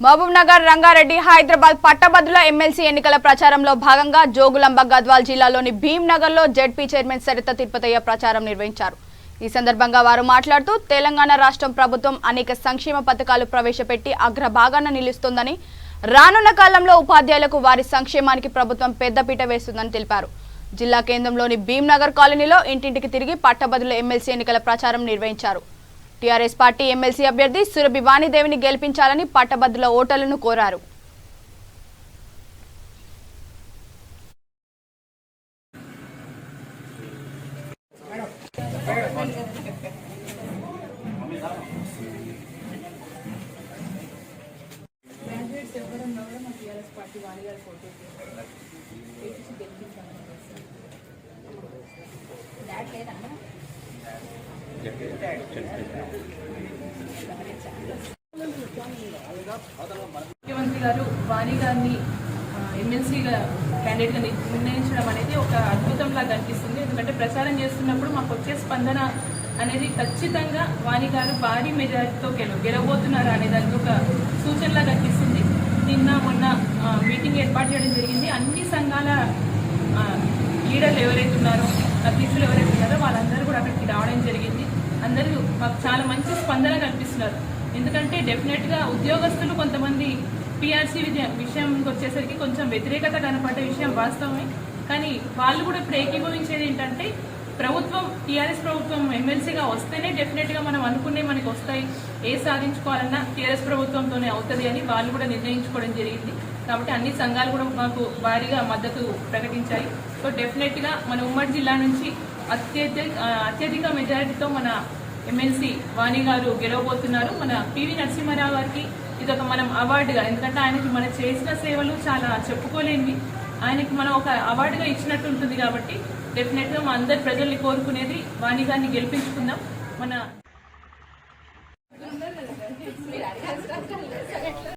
మహబూబ్ నగర్, రంగారెడ్డి, హైదరాబాద్ పట్టభద్రుల ఎమ్మెల్సీ ఎన్నికల ప్రచారంలో భాగంగా జోగులాంబ గద్వాల్ జిల్లాలోని భీంనగర్లో జెడ్పీ చైర్మన్ సరిత తిరుపతయ్య ప్రచారం నిర్వహించారు. ఈ సందర్భంగా వారు మాట్లాడుతూ తెలంగాణ రాష్ట్రం ప్రభుత్వం అనేక సంక్షేమ పథకాలు ప్రవేశపెట్టి అగ్రభాగాన నిలుస్తోందని, రానున్న కాలంలో ఉపాధ్యాయులకు వారి సంక్షేమానికి ప్రభుత్వం పెద్దపీట వేస్తుందని తెలిపారు. జిల్లా కేంద్రంలోని భీంనగర్ కాలనీలో ఇంటింటికి తిరిగి పట్టభద్రుల ఎమ్మెల్సీ ఎన్నికల ప్రచారం నిర్వహించారు. టీఆర్ఎస్ పార్టీ ఎమ్మెల్సీ అభ్యర్థి సురభి వాణిదేవిని గెలిపించాలని పట్టభద్రుల ఓటర్లను కోరారు. ముఖ్యమంత్రి గారు వాణి గారిని ఎమ్మెల్సీగా క్యాండిడేట్గా నిర్ణయించడం అనేది ఒక అద్భుతంలా కనిపిస్తుంది. ఎందుకంటే ప్రచారం చేస్తున్నప్పుడు మాకు వచ్చే స్పందన అనేది ఖచ్చితంగా వాణి గారు భారీ మెజారిటీతో గెలవబోతున్నారు అనే దానికి ఒక సూచనలా కనిపిస్తుంది. నిన్న మొన్న మీటింగ్ ఏర్పాటు చేయడం జరిగింది. అన్ని సంఘాల లీడర్లు ఎవరైతే ఉన్నారో, అధ్యక్షులు ఎవరైతే ఉన్నారో వాళ్ళందరూ కూడా అక్కడికి రావడం జరిగింది. అందరూ మాకు చాలా మంచి స్పందన కనిపిస్తున్నారు. ఎందుకంటే డెఫినెట్గా ఉద్యోగస్తులు కొంతమంది పిఆర్సీ విషయంకి వచ్చేసరికి కొంచెం వ్యతిరేకత కనపడ్డ విషయం వాస్తవమే. కానీ వాళ్ళు కూడా ఇప్పుడు ఏకీభవించేది ఏంటంటే ప్రభుత్వం, టీఆర్ఎస్ ప్రభుత్వం ఎమ్మెల్సీగా వస్తేనే డెఫినెట్గా మనం అనుకునే మనకి వస్తాయి, ఏ సాధించుకోవాలన్నా టీఆర్ఎస్ ప్రభుత్వంతోనే అవుతుంది అని వాళ్ళు కూడా నిర్ణయించుకోవడం జరిగింది. కాబట్టి అన్ని సంఘాలు కూడా మాకు భారీగా మద్దతు ప్రకటించాయి. సో డెఫినెట్గా మన ఉమ్మడి జిల్లా నుంచి అత్యధిక మెజారిటీతో మన ఎమ్మెల్సీ వాణి గారు గెలవబోతున్నారు. మన పివి నరసింహారావు గారికి ఇదొక మనం అవార్డుగా, ఎందుకంటే ఆయనకి మనం చేసిన సేవలు చాలా చెప్పుకోలేనివి, ఆయనకి మనం ఒక అవార్డుగా ఇచ్చినట్టు ఉంటుంది. కాబట్టి డెఫినెట్గా మా అందరి ప్రజల్ని కోరుకునేది వాణి గారిని గెలిపించుకుందాం. మన